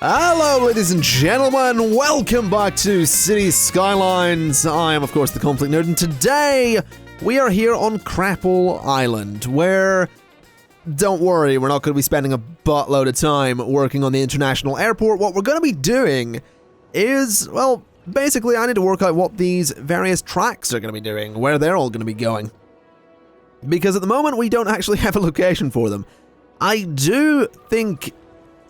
Hello, ladies and gentlemen. Welcome back to City Skylines. I am, of course, the ConflictNerd, and today we are here on Crapple Island, where, don't worry, we're not going to be spending a buttload of time working on the international airport. What we're going to be doing is, well, basically, I need to work out what these various tracks are going to be doing, where they're all going to be going. Because at the moment, we don't actually have a location for them. I do think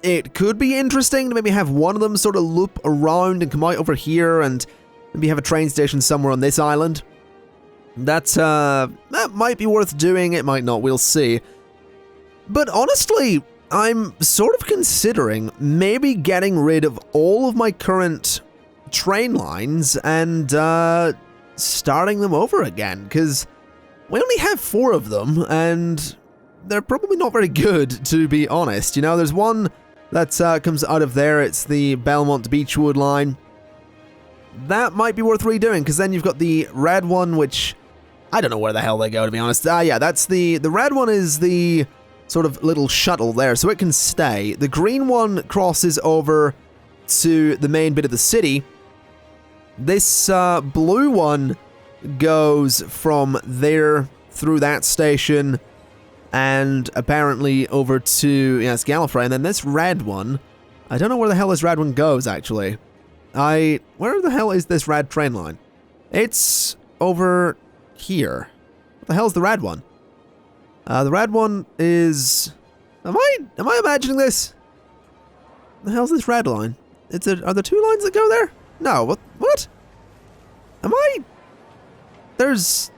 it could be interesting to maybe have one of them sort of loop around and come out over here and maybe have a train station somewhere on this island. That might be worth doing, it might not, we'll see. But honestly, I'm sort of considering maybe getting rid of all of my current train lines and starting them over again, because we only have 4 of them, and they're probably not very good, to be honest. You know, there's one that comes out of there. It's the Belmont Beechwood line. That might be worth redoing, because then you've got the red one, which I don't know where the hell they go, to be honest. Yeah, that's the red one is the sort of little shuttle there, so it can stay. The green one crosses over to the main bit of the city. This blue one goes from there through that station and apparently over to, yes, Galla Fray. And then this red one, I don't know where the hell this red one goes, actually. Where the hell is this red train line? It's over here. What the hell is the red one? The red one is... Am I imagining this? What the hell's this red line? Are there 2 lines that go there? No, what? Is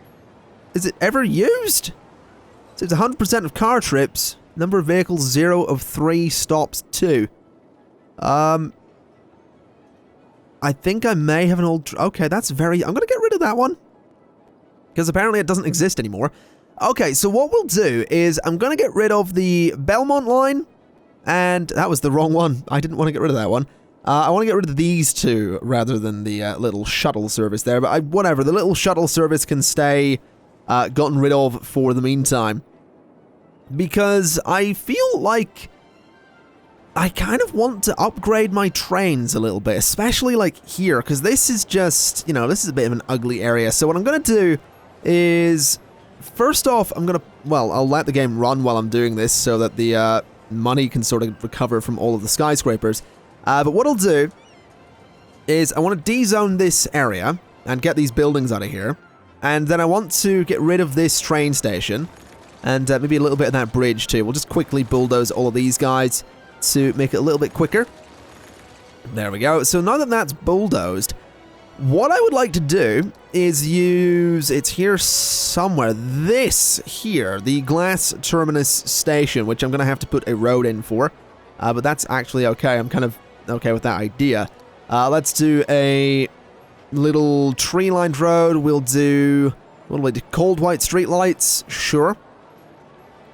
it ever used? So it's 100% of car trips. Number of vehicles, 0 of 3, stops 2. I think I may have an old... Okay, that's very... I'm going to get rid of that one, because apparently it doesn't exist anymore. Okay, so what we'll do is I'm going to get rid of the Belmont line, and that was the wrong one. I didn't want to get rid of that one. I want to get rid of these 2 rather than the little shuttle service there, but whatever. The little shuttle service can stay gotten rid of for the meantime, because I feel like I kind of want to upgrade my trains a little bit, especially like here, because this is just, you know, this is a bit of an ugly area. So what I'm going to do is, first off, I'll let the game run while I'm doing this so that the money can sort of recover from all of the skyscrapers. But what I'll do is I want to de-zone this area and get these buildings out of here. And then I want to get rid of this train station and maybe a little bit of that bridge too. We'll just quickly bulldoze all of these guys to make it a little bit quicker. There we go. So now that that's bulldozed, what I would like to do is use, it's here somewhere, this here, the Glass Terminus Station, which I'm going to have to put a road in for. But that's actually okay. I'm kind of okay with that idea. Let's do a little tree-lined road. We'll do, what do we do? Cold white street lights, sure.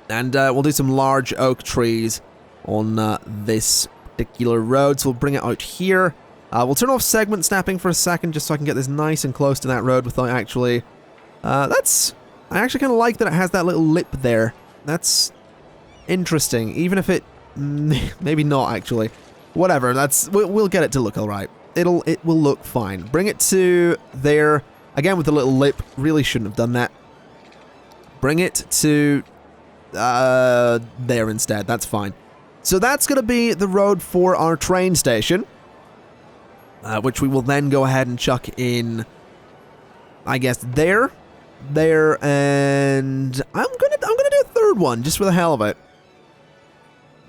And we'll do some large oak trees on this particular road. So we'll bring it out here. We'll turn off segment snapping for a second, just so I can get this nice and close to that road without actually... I actually kind of like that it has that little lip there. That's interesting, even if it... maybe not, actually. Whatever, we'll get it to look alright. It will look fine. Bring it to there. Again with the little lip. Really shouldn't have done that. Bring it to there instead. That's fine. So that's going to be the road for our train station, which we will then go ahead and chuck in, I guess, there, and I'm gonna do a third one just for the hell of it.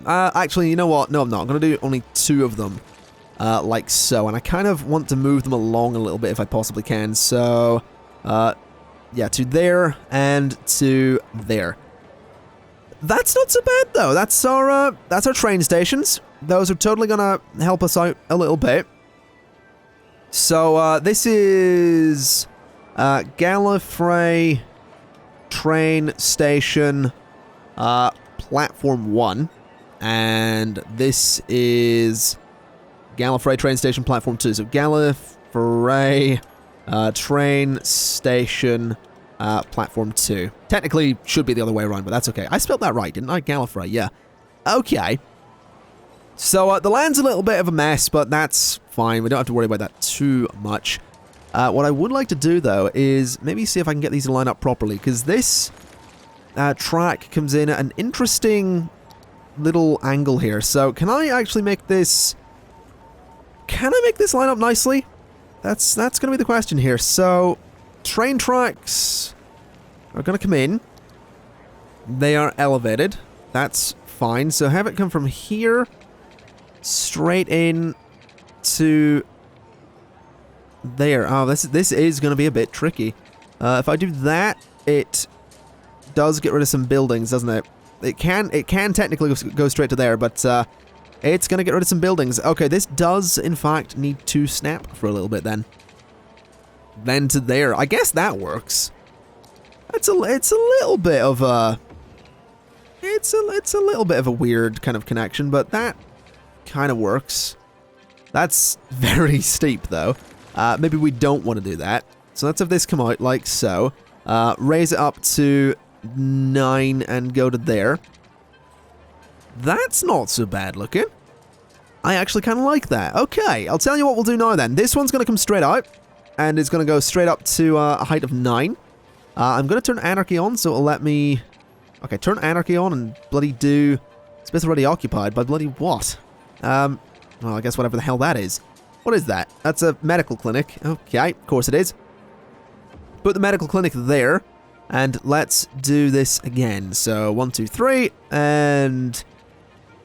Actually, you know what? No, I'm not. I'm going to do only 2 of them, like so. And I kind of want to move them along a little bit if I possibly can. So, yeah, to there and to there. That's not so bad, though. That's our train stations. Those are totally going to help us out a little bit. So, this is Galla Fray train station, platform 1. And this is Galla Fray train station platform 2. So Galla Fray train station platform 2. Technically should be the other way around, but that's okay. I spelled that right, didn't I? Galla Fray, yeah. Okay. So the land's a little bit of a mess, but that's fine. We don't have to worry about that too much. What I would like to do, though, is maybe see if I can get these to line up properly, because this track comes in at an interesting little angle here. So can I actually make this... Can I make this line up nicely? That's going to be the question here. So train tracks are going to come in. They are elevated. That's fine. So have it come from here straight in to there. Oh, this is going to be a bit tricky. If I do that, it does get rid of some buildings, doesn't it? It can technically go straight to there, but it's going to get rid of some buildings. Okay, this does, in fact, need to snap for a little bit then. Then to there. I guess that works. It's a little bit of a... It's a little bit of a weird kind of connection, but that kind of works. That's very steep, though. Maybe we don't want to do that. So let's have this come out like so. Raise it up to 9 and go to there. That's not so bad looking. I actually kind of like that. Okay, I'll tell you what we'll do now then. This one's going to come straight out, and it's going to go straight up to a height of 9. I'm going to turn Anarchy on, so it'll let me... Okay, turn Anarchy on and bloody do... Space already occupied by bloody what? Well, I guess whatever the hell that is. What is that? That's a medical clinic. Okay, of course it is. Put the medical clinic there, and let's do this again. So, 1, 2, 3, and...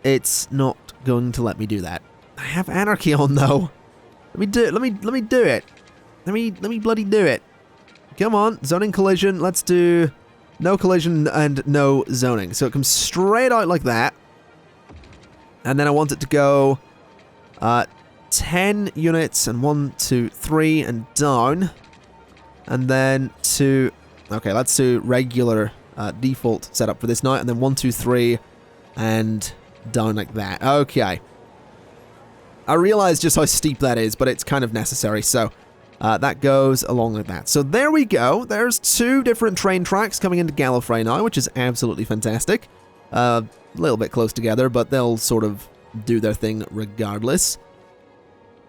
It's not going to let me do that. I have Anarchy on, though. Let me do it. Let me do it. Let me bloody do it. Come on, zoning collision. Let's do no collision and no zoning. So it comes straight out like that. And then I want it to go 10 units and 1, 2, 3 and down. And then to... Okay, let's do regular default setup for this night. And then 1, 2, 3 and down like that. Okay. I realize just how steep that is, but it's kind of necessary. So... that goes along like that. So there we go. There's 2 different train tracks coming into Galla Fray now, which is absolutely fantastic. A little bit close together, but they'll sort of do their thing regardless.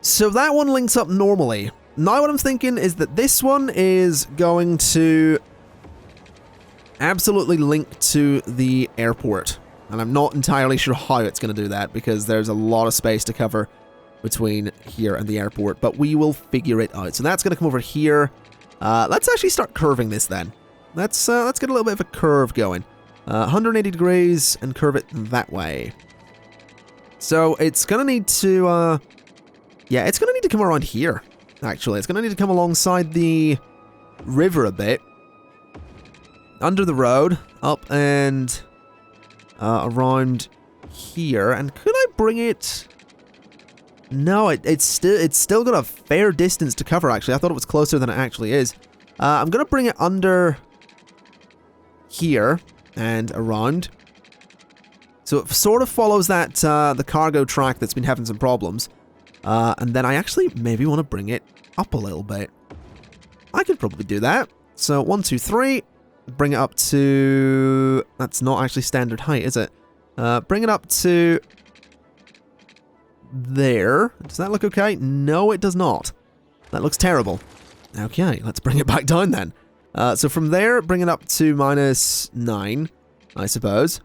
So that one links up normally. Now what I'm thinking is that this one is going to absolutely link to the airport. And I'm not entirely sure how it's going to do that, because there's a lot of space to cover between here and the airport, but we will figure it out. So that's going to come over here. Let's actually start curving this then. Let's get a little bit of a curve going. 180 degrees and curve it that way. So it's going to need to, yeah, it's going to need to come around here, actually. It's going to need to come alongside the river a bit. Under the road, up and around here. And could I bring it... No, it's still got a fair distance to cover, actually. I thought it was closer than it actually is. I'm going to bring it under here and around. So it sort of follows that the cargo track that's been having some problems. And then I actually maybe want to bring it up a little bit. I could probably do that. So 1, 2, 3. Bring it up to... That's not actually standard height, is it? Bring it up to... There. Does that look okay? No, it does not. That looks terrible. Okay, let's bring it back down then. So from there, bring it up to -9, I suppose.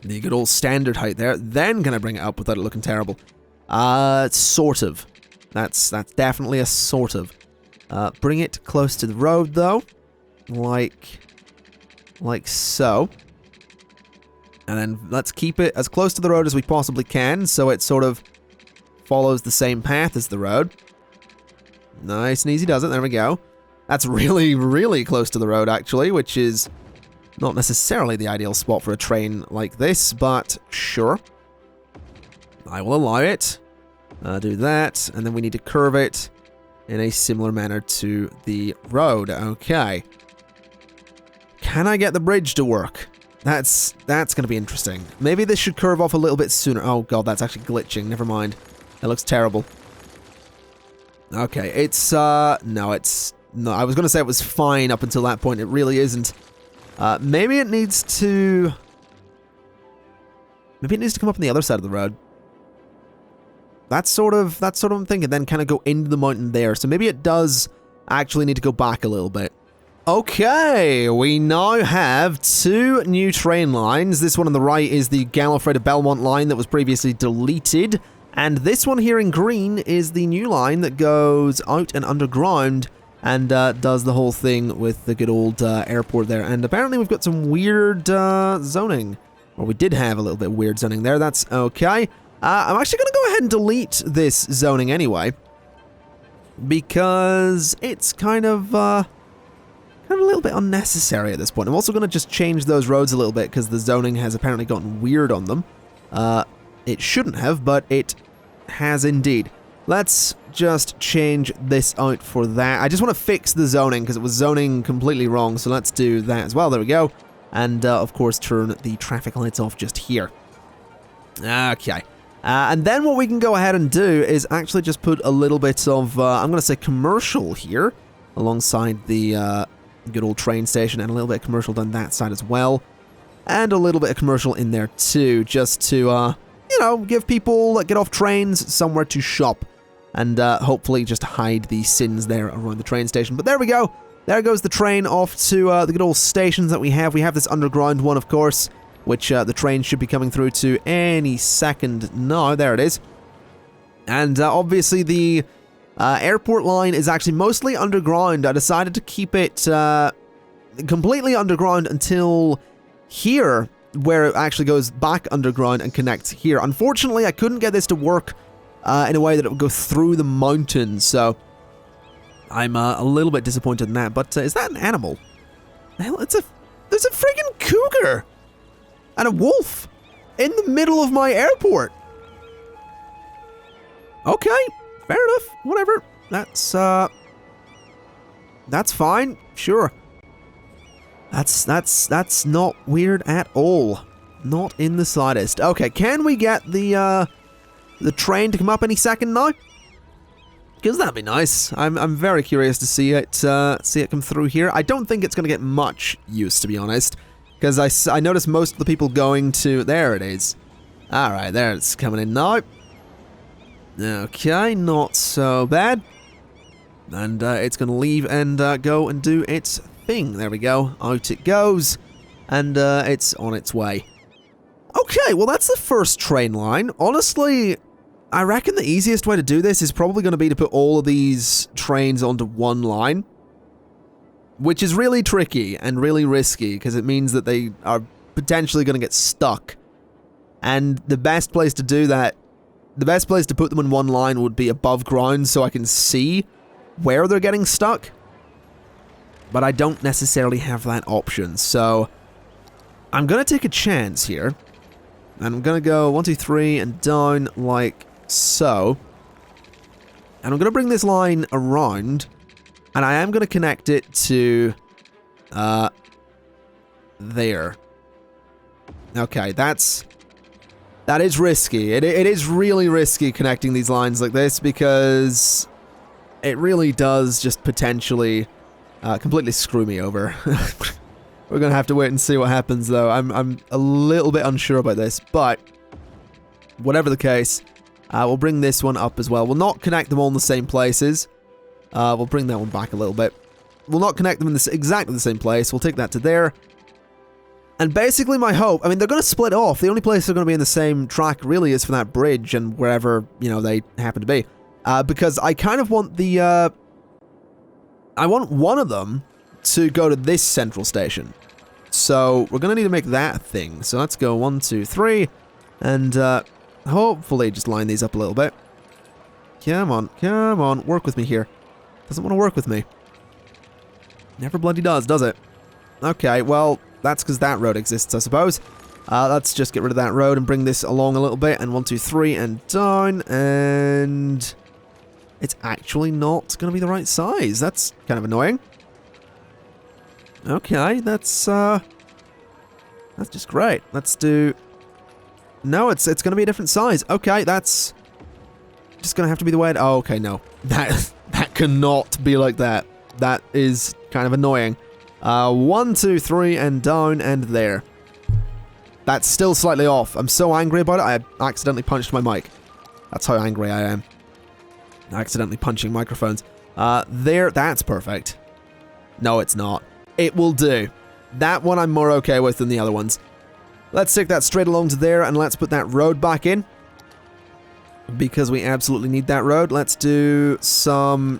The good old standard height there. Then can I bring it up without it looking terrible? Sort of. That's definitely a sort of. Bring it close to the road though. Like so. And then let's keep it as close to the road as we possibly can, so it sort of follows the same path as the road. Nice and easy does it, there we go. That's really, really close to the road, actually, which is not necessarily the ideal spot for a train like this, but sure. I will allow it. Do that, and then we need to curve it in a similar manner to the road. Okay. Can I get the bridge to work? That's going to be interesting. Maybe this should curve off a little bit sooner. Oh god, that's actually glitching. Never mind. That looks terrible. Okay, it's, no, it's... No, I was going to say it was fine up until that point. It really isn't. Maybe it needs to... Maybe it needs to come up on the other side of the road. That's sort of what I'm thinking. Then kind of go into the mountain there. So maybe it does actually need to go back a little bit. Okay, we now have 2 new train lines. This one on the right is the Galla Fray to Belmont line that was previously deleted. And this one here in green is the new line that goes out and underground and does the whole thing with the good old airport there. And apparently we've got some weird zoning. Well, we did have a little bit of weird zoning there. That's okay. I'm actually going to go ahead and delete this zoning anyway, because it's kind of a little bit unnecessary at this point. I'm also going to just change those roads a little bit because the zoning has apparently gotten weird on them. It shouldn't have, but it has indeed. Let's just change this out for that. I just want to fix the zoning because it was zoning completely wrong, so let's do that as well. There we go. And, of course, turn the traffic lights off just here. Okay. And then what we can go ahead and do is actually just put a little bit of, I'm going to say commercial here, alongside the good old train station, and a little bit of commercial down that side as well. And a little bit of commercial in there too, just to, you know, give people that get off trains somewhere to shop. And hopefully just hide the sins there around the train station. But there we go. There goes the train off to the good old stations that we have. We have this underground one, of course, which the train should be coming through to any second now. There it is. And obviously the airport line is actually mostly underground. I decided to keep it completely underground until here, where it actually goes back underground and connects here. Unfortunately, I couldn't get this to work in a way that it would go through the mountains, so I'm a little bit disappointed in that. But is that an animal? The hell, there's a friggin' cougar and a wolf in the middle of my airport. Okay, fair enough. Whatever. That's fine. Sure. That's not weird at all. Not in the slightest. Okay, can we get the train to come up any second now? Because that'd be nice. I'm very curious to see it come through here. I don't think it's going to get much use, to be honest, because I noticed most of the people going to... There it is. Alright, there it's coming in now. Okay, not so bad. And it's going to leave and go and do its thing. There we go. Out it goes. And it's on its way. Okay, well that's the first train line. Honestly, I reckon the easiest way to do this is probably going to be to put all of these trains onto one line, which is really tricky and really risky because it means that they are potentially going to get stuck. And the best place to do that, the best place to put them in one line would be above ground so I can see where they're getting stuck. But I don't necessarily have that option, so I'm going to take a chance here. And I'm going to go 1, 2, 3 and down like so. And I'm going to bring this line around. And I am going to connect it to there. Okay, that is risky. It is really risky connecting these lines like this because it really does just potentially completely screw me over. We're going to have to wait and see what happens, though. I'm a little bit unsure about this, but whatever the case, we'll bring this one up as well. We'll not connect them all in the same places. We'll bring that one back a little bit. We'll not connect them in exactly the same place. We'll take that to there. And basically my hope, I mean, they're going to split off. The only place they're going to be in the same track really is for that bridge and wherever, you know, they happen to be. Because I kind of want the, I want one of them to go to this central station. So we're going to need to make that a thing. So let's go 1, 2, 3. And hopefully just line these up a little bit. Come on, work with me here. Doesn't want to work with me. Never bloody does it? Okay, well, that's because that road exists, I suppose. Let's just get rid of that road and bring this along a little bit. And 1, 2, 3 and down. And it's actually not going to be the right size. That's kind of annoying. Okay, that's just great. Let's do... No, it's going to be a different size. Okay, that's just going to have to be the way it... Oh, okay, no. That cannot be like that. That is kind of annoying. 1, 2, 3, and down, and there. That's still slightly off. I'm so angry about it, I accidentally punched my mic. That's how angry I am. Accidentally punching microphones. There, that's perfect. No, it's not. It will do. That one I'm more okay with than the other ones. Let's take that straight along to there, and let's put that road back in. Because we absolutely need that road. Let's do some...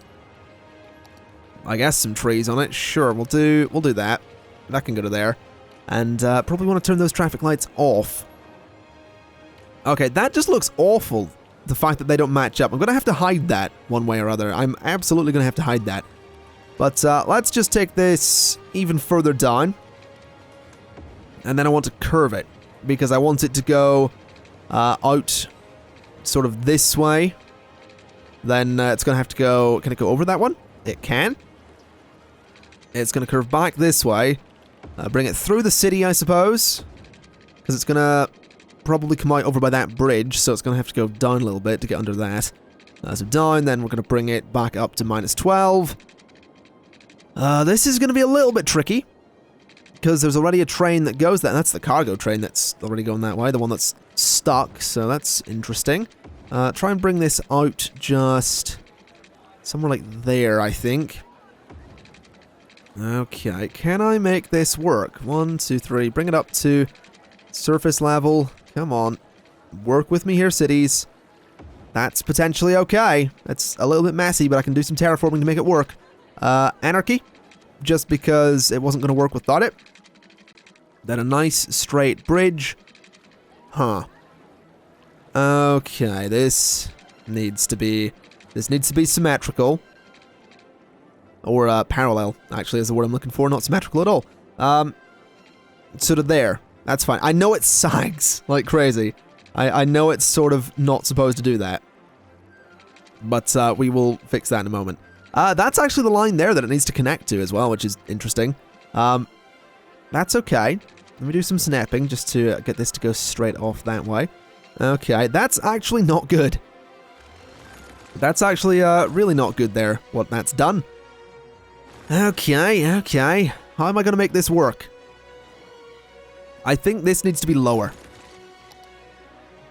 I guess some trees on it. Sure, we'll do that. That can go to there. And probably want to turn those traffic lights off. Okay, that just looks awful. The fact that they don't match up. I'm going to have to hide that one way or other. I'm absolutely going to have to hide that. But let's just take this even further down. And then I want to curve it. Because I want it to go out sort of this way. Then it's going to have to go... Can it go over that one? It can. It's going to curve back this way. Bring it through the city, I suppose. Because it's going to probably come out over by that bridge. So it's going to have to go down a little bit to get under that. So down, then we're going to bring it back up to -12. This is going to be a little bit tricky. Because there's already a train that goes there. That's the cargo train that's already going that way. The one that's stuck. So that's interesting. Try and bring this out just somewhere like there, I think. Okay, can I make this work? 1, 2, 3. Bring it up to surface level. Come on. Work with me here, cities. That's potentially okay. It's a little bit messy, but I can do some terraforming to make it work. Anarchy. Just because it wasn't going to work without it. Then a nice straight bridge. Huh. Okay, this needs to be symmetrical. Or parallel, actually, is the word I'm looking for. Not symmetrical at all. Sort of there. That's fine. I know it sags like crazy. I know it's sort of not supposed to do that. But we will fix that in a moment. That's actually the line there that it needs to connect to as well, which is interesting. That's okay. Let me do some snapping just to get this to go straight off that way. Okay, that's actually not good. That's actually really not good there, what that's done. Okay. How am I going to make this work? I think this needs to be lower.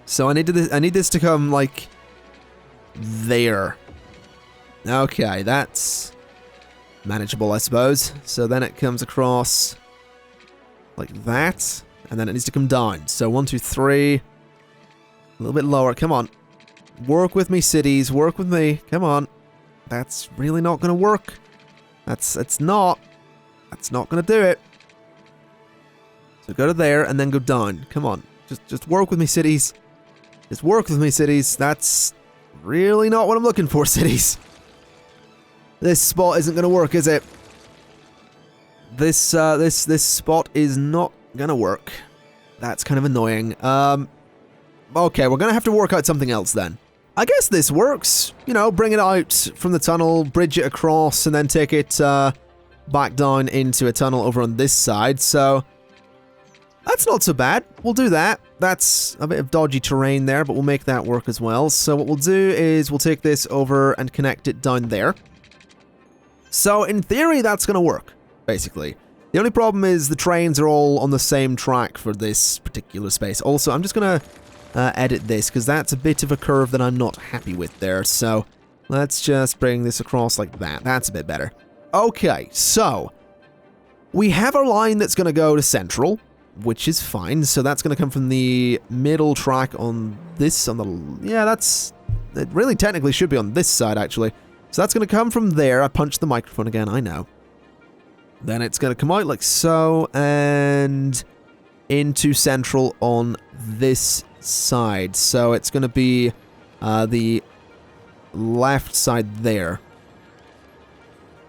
So I need this to come, like, there. Okay, that's manageable, I suppose. So then it comes across like that, and then it needs to come down. So 1, 2, 3. A little bit lower. Come on. Work with me, cities. Work with me. Come on. That's really not going to work. That's not going to do it. So go to there and then go down. Come on. Just work with me, cities. Just work with me, cities. That's really not what I'm looking for, cities. This spot isn't going to work, is it? This spot is not going to work. That's kind of annoying. Okay, we're going to have to work out something else then. I guess this works. You know, bring it out from the tunnel, bridge it across, and then take it back down into a tunnel over on this side. So that's not so bad. We'll do that. That's a bit of dodgy terrain there, but we'll make that work as well. So what we'll do is we'll take this over and connect it down there. So in theory, that's going to work, basically. The only problem is the trains are all on the same track for this particular space. Also, I'm just going to edit this because that's a bit of a curve that I'm not happy with there. So let's just bring this across like that. That's a bit better. Okay, so we have our line that's going to go to Central, which is fine. So that's going to come from the middle track on this, it really technically should be on this side, actually. So that's going to come from there. I punched the microphone again, I know. Then it's going to come out like so, and into Central on this side. So it's going to be the left side there.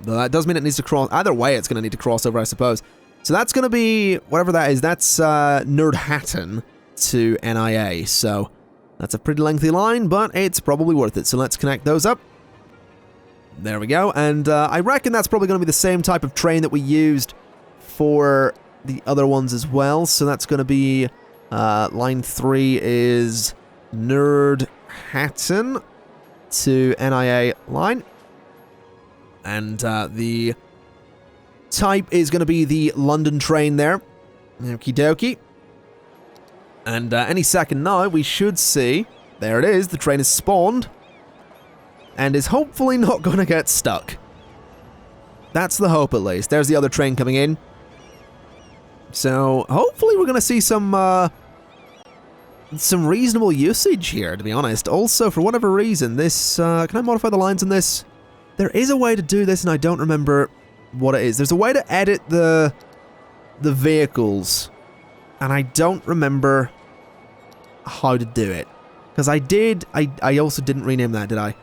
Though that does mean it needs to cross. Either way, it's going to need to cross over, I suppose. So that's going to be, whatever that is, that's Nerdhattan to NIA. So that's a pretty lengthy line, but it's probably worth it. So let's connect those up. There we go, and I reckon that's probably going to be the same type of train that we used for the other ones as well. So that's going to be, line 3 is Nerdhattan to NIA line. And the type is going to be the London train there. Okie dokie. And any second now, we should see There it is. The train is spawned. And is hopefully not going to get stuck. That's the hope, at least. There's the other train coming in. So, hopefully we're going to see some reasonable usage here, to be honest. Also, for whatever reason, this... can I modify the lines on this? There is a way to do this, and I don't remember what it is. There's a way to edit the vehicles, and I don't remember how to do it. Because I also didn't rename that, did I?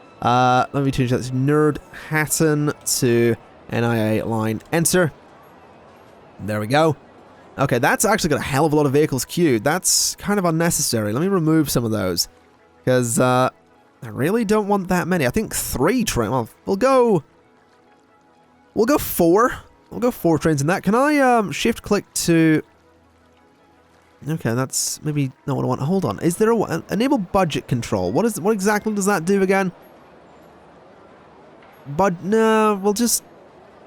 Let me change that to Nerd Hatton to NIA line enter. There we go. Okay, that's actually got a hell of a lot of vehicles queued. That's kind of unnecessary. Let me remove some of those. Because, I really don't want that many. I think 3 trains. Well, we'll go 4. We'll go 4 trains in that. Can I, shift click to... Okay, that's maybe not what I want. Hold on. Is there enable budget control? What exactly does that do again? But, no,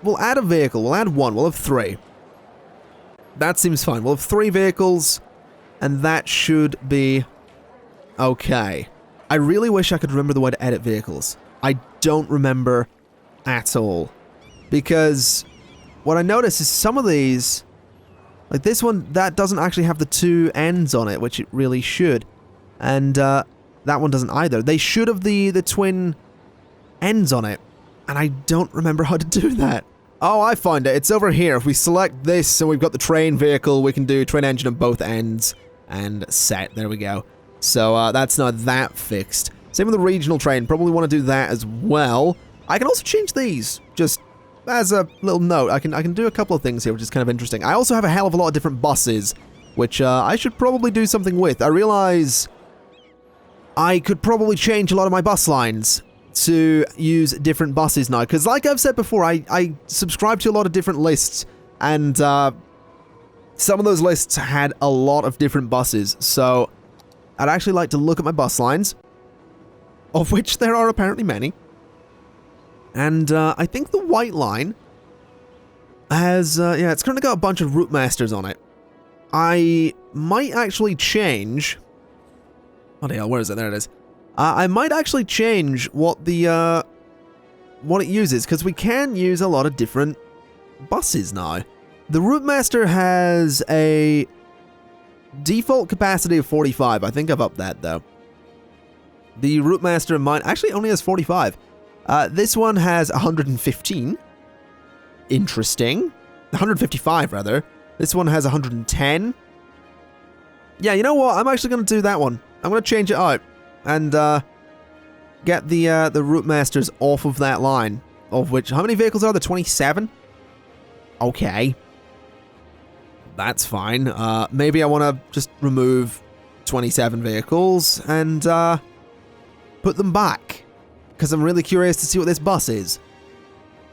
we'll add a vehicle. We'll add 1. We'll have 3. That seems fine. We'll have 3 vehicles, and that should be okay. I really wish I could remember the way to edit vehicles. I don't remember at all. Because what I notice is some of these, like this one, that doesn't actually have the 2 ends on it, which it really should. And that one doesn't either. They should have the twin ends on it, and I don't remember how to do that. Oh, I find it. It's over here. If we select this and we've got the train vehicle, we can do train engine on both ends and set. There we go. So that's not that fixed. Same with the regional train. Probably want to do that as well. I can also change these. Just as a little note, I can do a couple of things here, which is kind of interesting. I also have a hell of a lot of different buses, which I should probably do something with. I realize I could probably change a lot of my bus lines to use different buses now, because like I've said before, I subscribe to a lot of different lists, and some of those lists had a lot of different buses, so I'd actually like to look at my bus lines, of which there are apparently many, and I think the white line has, yeah, it's currently got a bunch of route masters on it. I might actually change... Oh, the hell, where is it? There it is. I might actually change what the, what it uses, because we can use a lot of different buses now. The Route Master has a default capacity of 45. I think I've upped that, though. The Route Master in mine actually only has 45. This one has 115. Interesting. 155, rather. This one has 110. Yeah, you know what? I'm actually going to do that one. I'm going to change it out. And get the Route Masters off of that line. Of which, how many vehicles are there? 27? Okay. That's fine. Maybe I want to just remove 27 vehicles and put them back. Because I'm really curious to see what this bus is.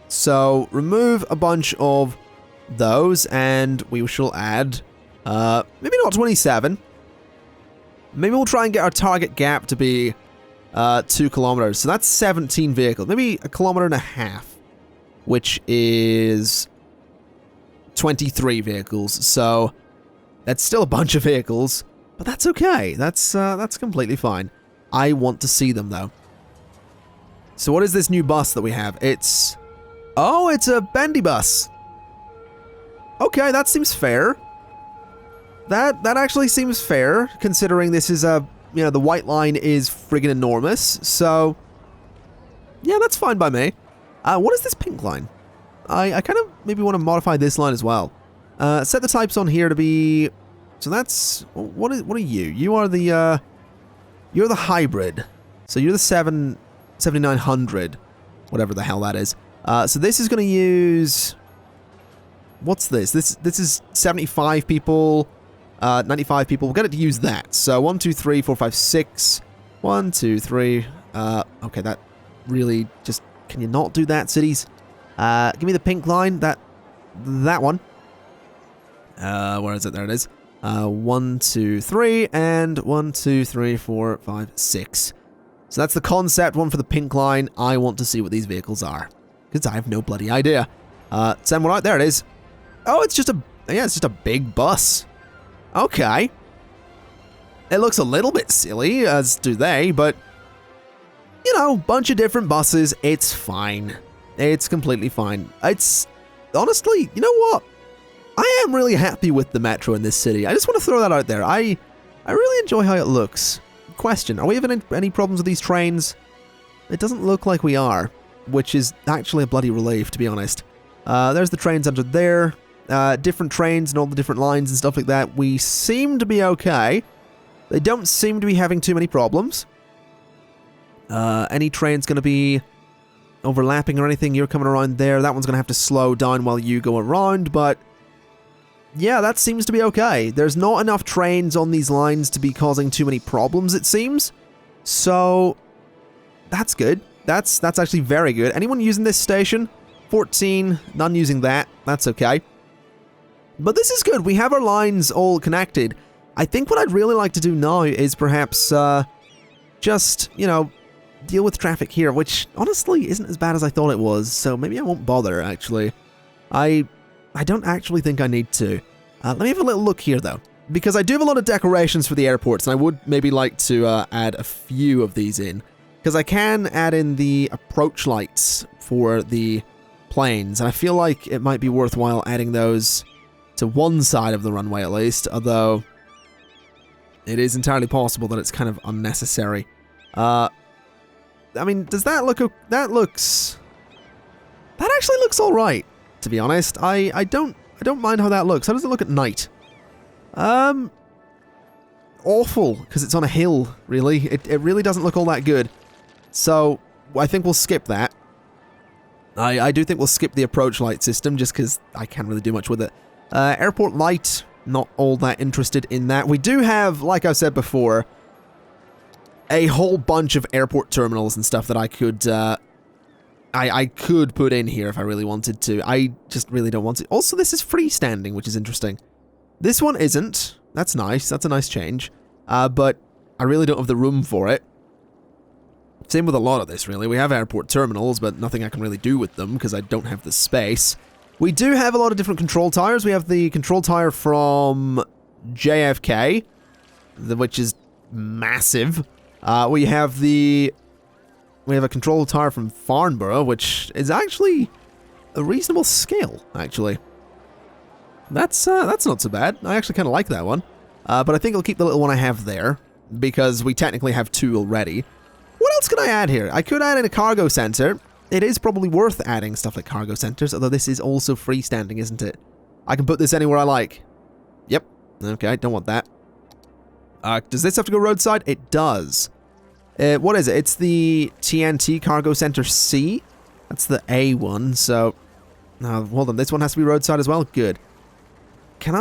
So, remove a bunch of those and we shall add, maybe not 27. Maybe we'll try and get our target gap to be 2 kilometers. So that's 17 vehicles. Maybe 1.5 kilometers, which is 23 vehicles. So that's still a bunch of vehicles, but that's okay. That's completely fine. I want to see them though. So what is this new bus that we have? It's a bendy bus. Okay, that seems fair. That actually seems fair, considering this is a, you know, the white line is friggin' enormous, so yeah, that's fine by me. What is this pink line? I kind of maybe want to modify this line as well. Set the types on here to be, so that's, what are you? You are the, you're the hybrid. So you're the 7900, whatever the hell that is. So this is going to use, what's this? This is 75 people. 95 people. We'll get it to use that. So 1, 2, 3, 4, 5, 6. 1, 2, 3. Okay, that really just... Can you not do that, cities? Give me the pink line. That one. Where is it? There it is. 1, 2, 3. And 1, 2, 3, 4, 5, 6. So that's the concept one for the pink line. I want to see what these vehicles are. Because I have no bloody idea. Send one out. There it is. Oh, it's just a... Yeah, it's just a big bus. Okay. It looks a little bit silly, as do they, but, you know, bunch of different buses, it's fine. It's completely fine. It's, honestly, you know what? I am really happy with the metro in this city. I just want to throw that out there. I really enjoy how it looks. Question, are we having any problems with these trains? It doesn't look like we are, which is actually a bloody relief, to be honest. There's the trains under there. Different trains and all the different lines and stuff like that. We seem to be okay. They don't seem to be having too many problems. Any train's going to be overlapping or anything, you're coming around there. That one's going to have to slow down while you go around, but yeah, that seems to be okay. There's not enough trains on these lines to be causing too many problems, it seems. So, that's good. That's actually very good. Anyone using this station? 14, none using that. That's okay. But this is good. We have our lines all connected. I think what I'd really like to do now is perhaps just, you know, deal with traffic here, which honestly isn't as bad as I thought it was, so maybe I won't bother, actually. I don't actually think I need to. Let me have a little look here, though, because I do have a lot of decorations for the airports, and I would maybe like to add a few of these in, because I can add in the approach lights for the planes, and I feel like it might be worthwhile adding those to one side of the runway at least, although it is entirely possible that it's kind of unnecessary. I mean, does that look... That actually looks alright, to be honest. I don't mind how that looks. How does it look at night? Awful, because it's on a hill, really. It really doesn't look all that good. So, I think we'll skip that. I do think we'll skip the approach light system, just because I can't really do much with it. Airport light, not all that interested in that. We do have, like I said before, a whole bunch of airport terminals and stuff that I could, I could put in here if I really wanted to. I just really don't want to. Also, this is freestanding, which is interesting. This one isn't. That's nice. That's a nice change. But I really don't have the room for it. Same with a lot of this, really. We have airport terminals, but nothing I can really do with them because I don't have the space. We do have a lot of different control towers. We have the control tower from JFK, which is massive. We have a control tower from Farnborough, which is actually a reasonable scale, actually. That's not so bad. I actually kind of like that one. But I think I'll keep the little one I have there, because we technically have two already. What else can I add here? I could add in a cargo center. It is probably worth adding stuff like cargo centers, although this is also freestanding, isn't it? I can put this anywhere I like. Yep. Okay, don't want that. Does this have to go roadside? It does. What is it? It's the TNT Cargo Center C. That's the A one, so... hold on, this one has to be roadside as well? Good. Would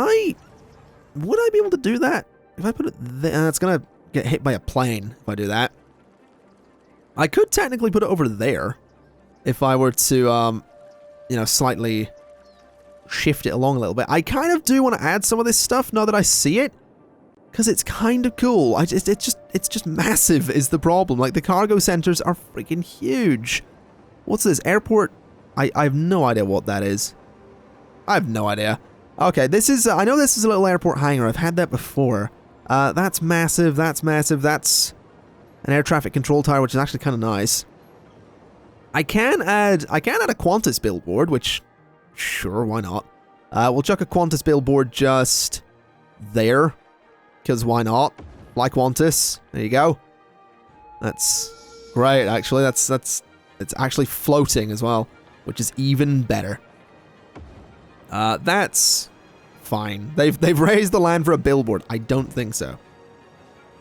I be able to do that? If I put it there, it's gonna get hit by a plane if I do that. I could technically put it over there, if I were to, you know, slightly shift it along a little bit. I kind of do want to add some of this stuff now that I see it, because it's kind of cool. It's just massive is the problem. Like, the cargo centers are freaking huge. What's this? Airport? I have no idea what that is. I have no idea. Okay, this is, I know this is a little airport hangar. I've had that before. That's massive. That's massive. That's an air traffic control tower, which is actually kind of nice. I can add a Qantas billboard, which, sure, why not? We'll chuck a Qantas billboard just there, because why not? Like Qantas. There you go. That's great, actually. It's actually floating as well, which is even better. That's fine. They've raised the land for a billboard. I don't think so.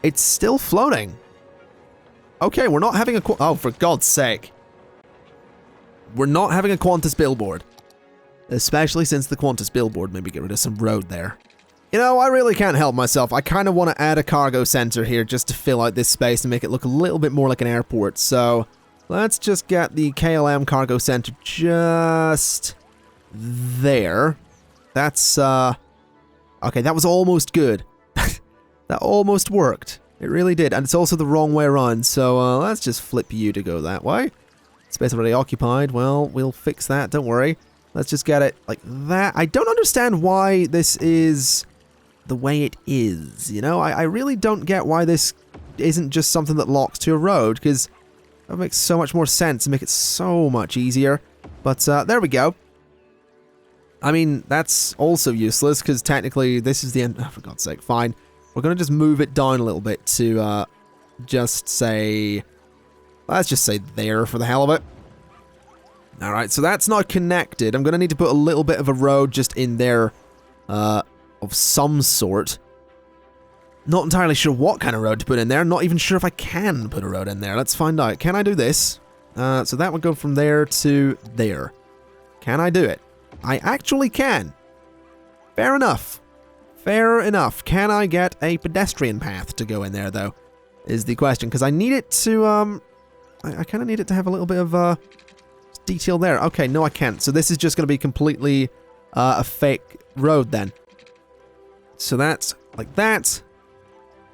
It's still floating. Okay, we're not having a... Oh, for God's sake. We're not having a Qantas billboard. Especially since the Qantas billboard maybe get rid of some road there. You know, I really can't help myself. I kind of want to add a cargo center here just to fill out this space and make it look a little bit more like an airport. So, let's just get the KLM cargo center just there. That's, okay, that was almost good. That almost worked. It really did, and it's also the wrong way around, so let's just flip you to go that way. Space already occupied. Well, we'll fix that, don't worry. Let's just get it like that. I don't understand why this is the way it is, you know? I really don't get why this isn't just something that locks to a road, because that makes so much more sense and make it so much easier. But there we go. I mean, that's also useless, because technically this is the end. Oh, for God's sake, fine. We're going to just move it down a little bit to just say... Let's just say there for the hell of it. Alright, so that's not connected. I'm going to need to put a little bit of a road just in there of some sort. Not entirely sure what kind of road to put in there. Not even sure if I can put a road in there. Let's find out. Can I do this? So that would go from there to there. Can I do it? I actually can. Fair enough. Fair enough. Can I get a pedestrian path to go in there, though? Is the question. Because I need it to, I kind of need it to have a little bit of, detail there. Okay, no I can't. So this is just going to be completely, a fake road, then. So that's like that.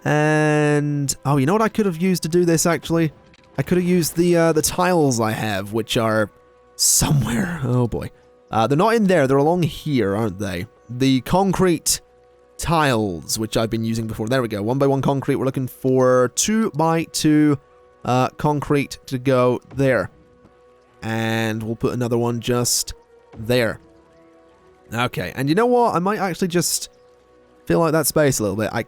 And, oh, you know what I could have used to do this, actually? I could have used the tiles I have, which are somewhere. Oh, boy. They're not in there. They're along here, aren't they? The concrete tiles, which I've been using before. There we go. 1x1 concrete. We're looking for 2x2 concrete to go there. And we'll put another one just there. Okay. And you know what? I might actually just fill out that space a little bit. I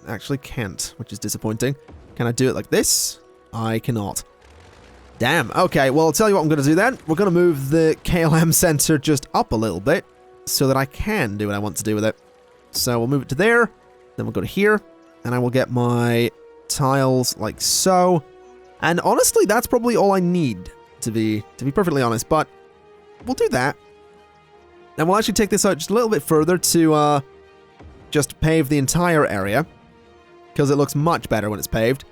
actually can't, which is disappointing. Can I do it like this? I cannot. Damn. Okay, well, I'll tell you what I'm going to do then. We're going to move the KLM sensor just up a little bit so that I can do what I want to do with it. So we'll move it to there. Then we'll go to here. And I will get my tiles like so. And honestly, that's probably all I need, to be perfectly honest. But we'll do that. And we'll actually take this out just a little bit further to just pave the entire area. Because it looks much better when it's paved.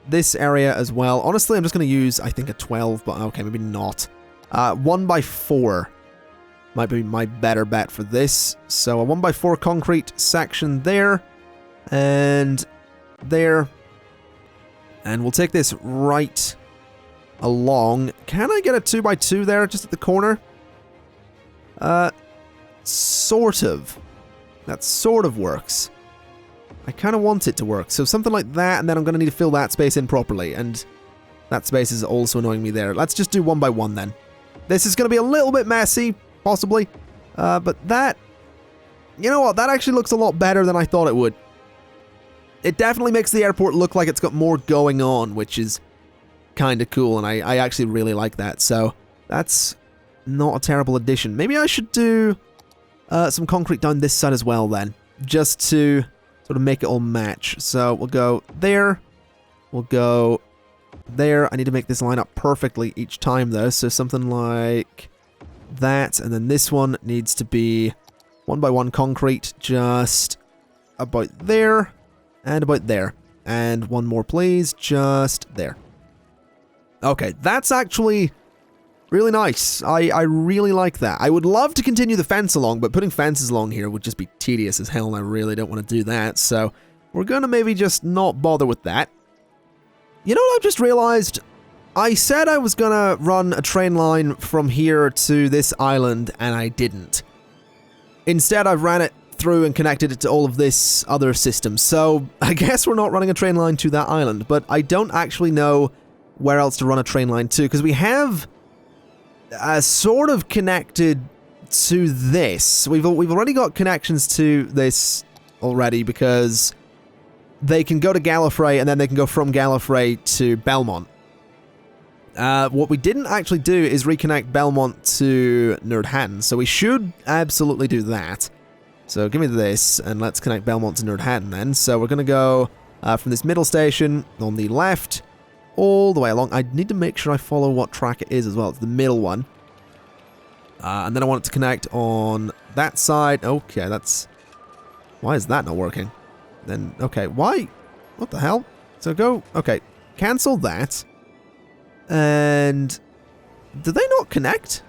This area as well. Honestly, I'm just going to use, I think, a 12, but okay, maybe not. 1x4 might be my better bet for this. So a 1x4 concrete section there, and there. And we'll take this right along. Can I get a 2x2 there, just at the corner? Sort of. That sort of works. I kind of want it to work. So something like that, and then I'm going to need to fill that space in properly. And that space is also annoying me there. Let's just do 1x1 then. This is going to be a little bit messy, possibly. But that... You know what? That actually looks a lot better than I thought it would. It definitely makes the airport look like it's got more going on, which is kind of cool. And I actually really like that. So that's not a terrible addition. Maybe I should do some concrete down this side as well then. Just to... sort of make it all match. So we'll go there. We'll go there. I need to make this line up perfectly each time though. So something like that. And then this one needs to be 1x1 concrete just about there and about there. And one more please, just there. Okay, that's actually really nice. I really like that. I would love to continue the fence along, but putting fences along here would just be tedious as hell, and I really don't want to do that. So we're going to maybe just not bother with that. You know what I've just realized? I said I was going to run a train line from here to this island, and I didn't. Instead, I've ran it through and connected it to all of this other system. So I guess we're not running a train line to that island, but I don't actually know where else to run a train line to, because we have... sort of connected to this. We've already got connections to this already because they can go to Galla Fray and then they can go from Galla Fray to Belmont. What we didn't actually do is reconnect Belmont to Nerdhatton, so we should absolutely do that. So give me this and let's connect Belmont to Nerdhatton then. So we're going to go from this middle station on the left all the way along. I need to make sure I follow what track it is as well. It's the middle one. And then I want it to connect on that side. Okay, that's... Why is that not working? Then, okay, why? What the hell? So go... Okay, cancel that. And... Did they not connect?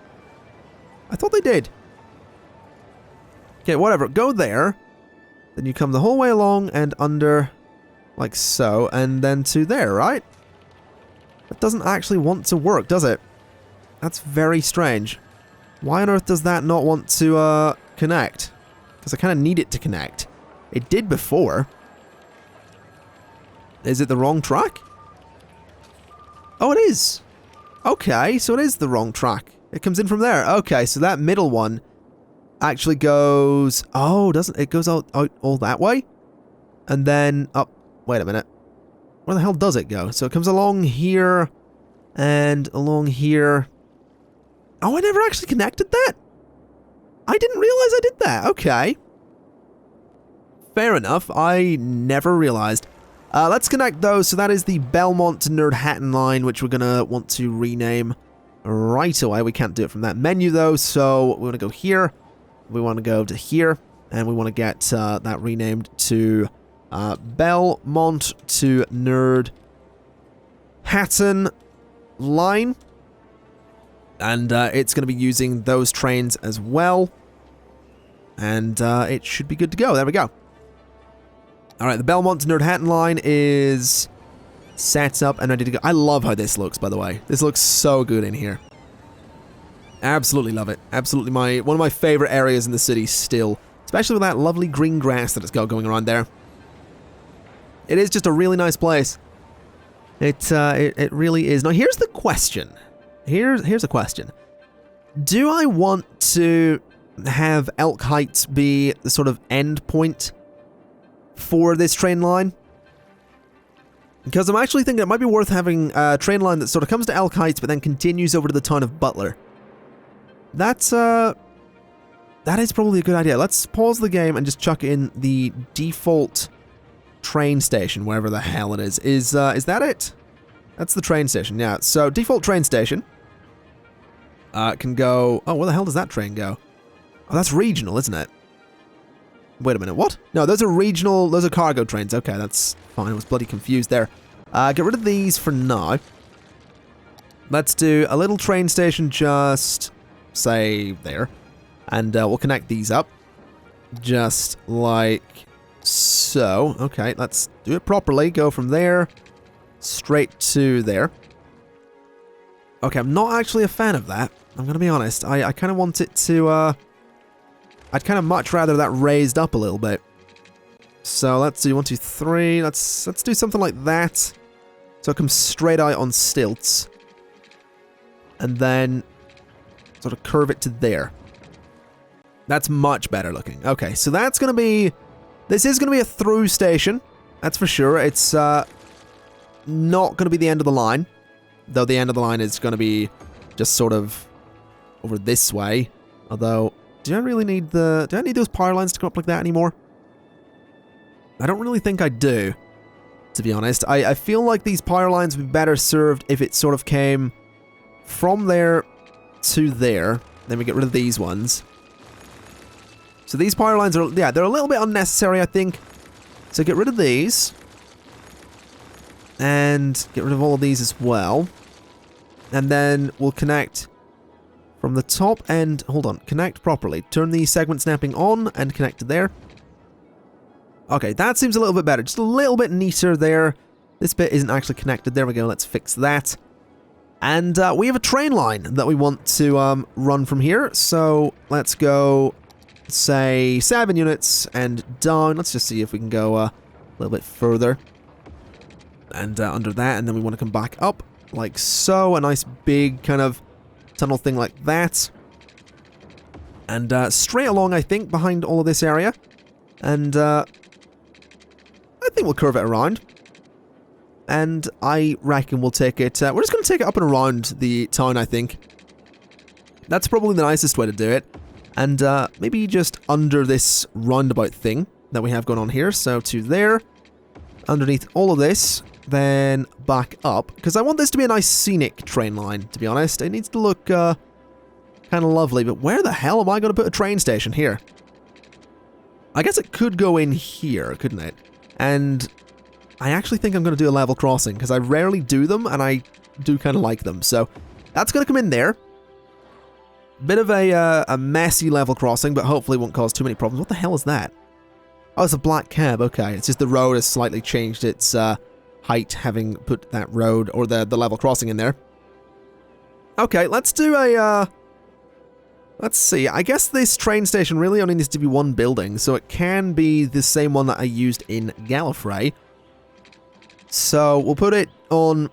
I thought they did. Okay, whatever. Go there. Then you come the whole way along and under... Like so. And then to there, right? That doesn't actually want to work, does it? That's very strange. Why on earth does that not want to connect? Because I kind of need it to connect. It did before. Is it the wrong track? Oh, it is. Okay, so it is the wrong track. It comes in from there. Okay, so that middle one actually goes... Oh, doesn't it? Goes out all that way? And then up... Wait a minute. Where the hell does it go? So it comes along here and along here. Oh, I never actually connected that? I didn't realize I did that. Okay. Fair enough. I never realized. Let's connect those. So that is the Belmont to Nerdhatton line, which we're going to want to rename right away. We can't do it from that menu, though. So we want to go here. We want to go to here. And we want to get that renamed to Belmont to Nerdhatton line. And it's going to be using those trains as well. And it should be good to go. There we go. Alright, the Belmont to Nerdhatton line is set up and ready to go. I love how this looks, by the way. This looks so good in here. Absolutely love it. Absolutely one of my favorite areas in the city still. Especially with that lovely green grass that it's got going around there. It is just a really nice place. It really is. Now, here's the question. Here's a question. Do I want to have Elk Heights be the sort of end point for this train line? Because I'm actually thinking it might be worth having a train line that sort of comes to Elk Heights but then continues over to the town of Butler. That is probably a good idea. Let's pause the game and just chuck in the default train station, wherever the hell it is. Is that it? That's the train station, yeah. So, default train station can go... Oh, where the hell does that train go? Oh, that's regional, isn't it? Wait a minute, what? No, those are regional, those are cargo trains. Okay, that's fine. I was bloody confused there. Get rid of these for now. Let's do a little train station just, say, there. And we'll connect these up. Just like so. Okay, let's do it properly. Go from there straight to there. Okay, I'm not actually a fan of that. I'm going to be honest. I kind of want it to... I'd kind of much rather that raised up a little bit. So let's do 1, 2, 3. Let's do something like that. So it comes straight out on stilts. And then sort of curve it to there. That's much better looking. Okay, so that's going to be... This is going to be a through station. That's for sure. It's not going to be the end of the line. Though the end of the line is going to be just sort of over this way. Although... Do I really need do I need those power lines to come up like that anymore? I don't really think I do, to be honest. I feel like these power lines would be better served if it sort of came from there to there. Then we get rid of these ones. So these power lines are, yeah, they're a little bit unnecessary, I think. So get rid of these. And get rid of all of these as well. And then we'll connect... From the top end, hold on, connect properly. Turn the segment snapping on and connect to there. Okay, that seems a little bit better. Just a little bit neater there. This bit isn't actually connected. There we go, let's fix that. And we have a train line that we want to run from here. So let's go, say, 7 units and down. Let's just see if we can go a little bit further. And under that, and then we want to come back up like so. A nice big kind of tunnel thing like that. And straight along, I think, behind all of this area. And I think we'll curve it around. And I reckon we'll take it... we're just going to take it up and around the town, I think. That's probably the nicest way to do it. And maybe just under this roundabout thing that we have going on here. So to there. Underneath all of this. Then back up, because I want this to be a nice scenic train line, to be honest. It needs to look kind of lovely, but where the hell am I going to put a train station here? I guess it could go in here, couldn't it? And I actually think I'm going to do a level crossing, because I rarely do them, and I do kind of like them. So that's going to come in there. Bit of a messy level crossing, but hopefully won't cause too many problems. What the hell is that? Oh, it's a black cab. Okay, it's just the road has slightly changed its... height, having put that road or the level crossing in there. Okay, let's do a Let's see, I guess this train station really only needs to be one building, so it can be the same one that I used in Galla Fray. So we'll put it on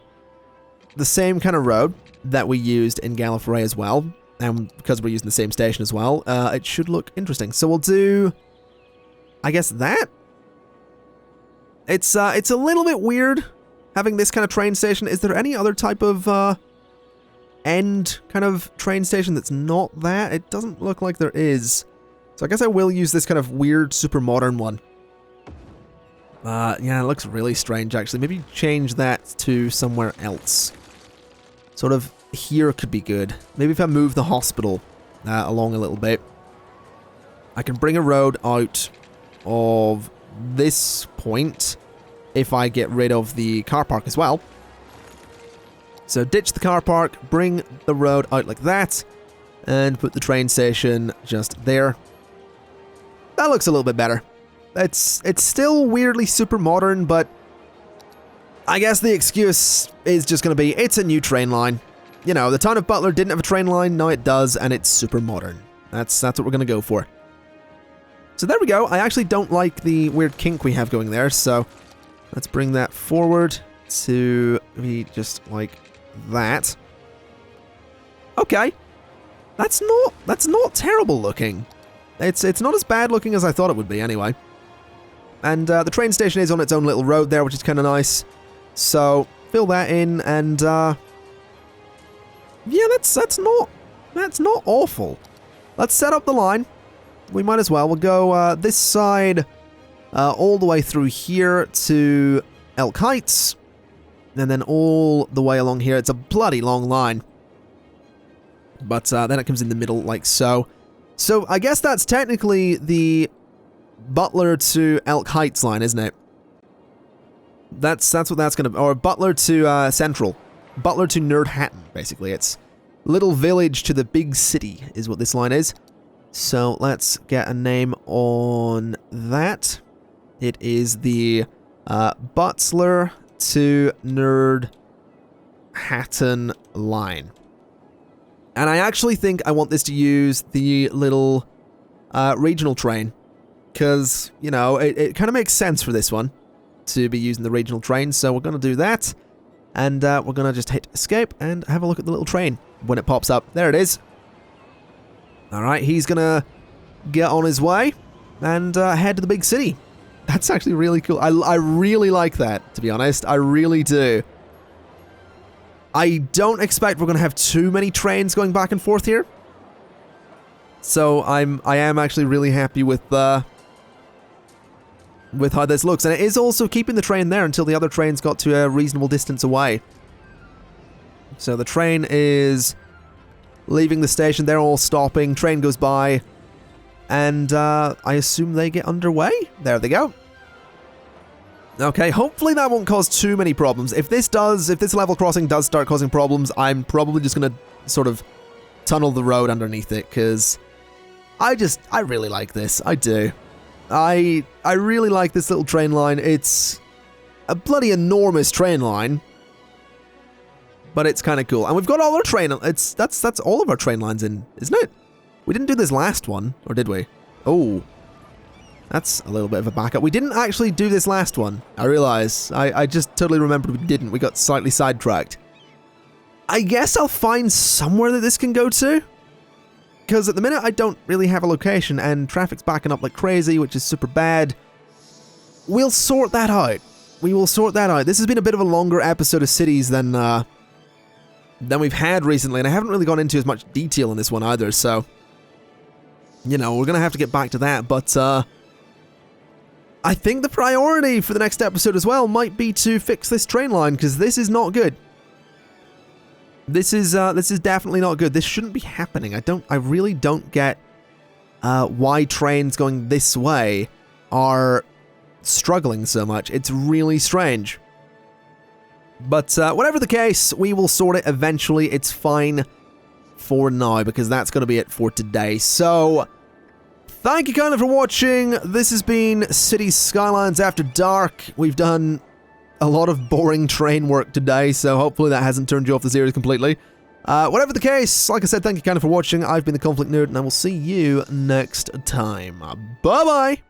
the same kind of road that we used in Galla Fray as well, and because we're using the same station as well, it should look interesting. So we'll do, I guess that. It's a little bit weird having this kind of train station. Is there any other type of end kind of train station that's not that? It doesn't look like there is. So I guess I will use this kind of weird, super modern one. Yeah, it looks really strange, actually. Maybe change that to somewhere else. Sort of here could be good. Maybe if I move the hospital along a little bit, I can bring a road out of this point if I get rid of the car park as well. So ditch the car park, bring the road out like that, and put the train station just there. That looks a little bit better. It's still weirdly super modern, but I guess the excuse is just going to be, it's a new train line. You know, the town of Butler didn't have a train line, now it does, and it's super modern. That's what we're going to go for. So there we go. I actually don't like the weird kink we have going there, so let's bring that forward to be just like that. Okay. That's not terrible looking. It's not as bad looking as I thought it would be anyway. And the train station is on its own little road there, which is kind of nice. So fill that in, and yeah, that's not awful. Let's set up the line. We might as well. We'll go this side all the way through here to Elk Heights, and then all the way along here. It's a bloody long line, but then it comes in the middle like so. So I guess that's technically the Butler to Elk Heights line, isn't it? That's what that's gonna, or Butler to Central, Butler to Nerdhatton. Basically, it's little village to the big city is what this line is. So let's get a name on that. It is the Butler to Nerdhatton line. And I actually think I want this to use the little regional train, because, you know, it kind of makes sense for this one to be using the regional train. So we're going to do that, and we're going to just hit escape and have a look at the little train when it pops up. There it is. Alright, he's going to get on his way and head to the big city. That's actually really cool. I really like that, to be honest. I really do. I don't expect we're going to have too many trains going back and forth here. So I am actually really happy with how this looks. And it is also keeping the train there until the other trains got to a reasonable distance away. So the train is leaving the station. They're all stopping. Train goes by. And I assume they get underway. There they go. Okay, hopefully that won't cause too many problems. If this level crossing does start causing problems, I'm probably just going to sort of tunnel the road underneath it, because I really like this. I do. I really like this little train line. It's a bloody enormous train line, but it's kind of cool. And we've got all our that's all of our train lines in, isn't it? We didn't do this last one, or did we? Oh. That's a little bit of a backup. We didn't actually do this last one, I realize. I just totally remembered we didn't. We got slightly sidetracked. I guess I'll find somewhere that this can go to, because at the minute I don't really have a location, and traffic's backing up like crazy, which is super bad. We'll sort that out. We will sort that out. This has been a bit of a longer episode of cities than we've had recently, and I haven't really gone into as much detail in this one either, so, you know, we're going to have to get back to that, but I think the priority for the next episode as well might be to fix this train line, because this is not good. This is definitely not good. This shouldn't be happening. I really don't get why trains going this way are struggling so much. It's really strange. But whatever the case, we will sort it eventually. It's fine for now, because that's going to be it for today. So thank you kindly for watching. This has been Cities Skylines After Dark. We've done a lot of boring train work today, so hopefully that hasn't turned you off the series completely. Whatever the case, like I said, thank you kind of for watching. I've been the ConflictNerd, and I will see you next time. Bye-bye!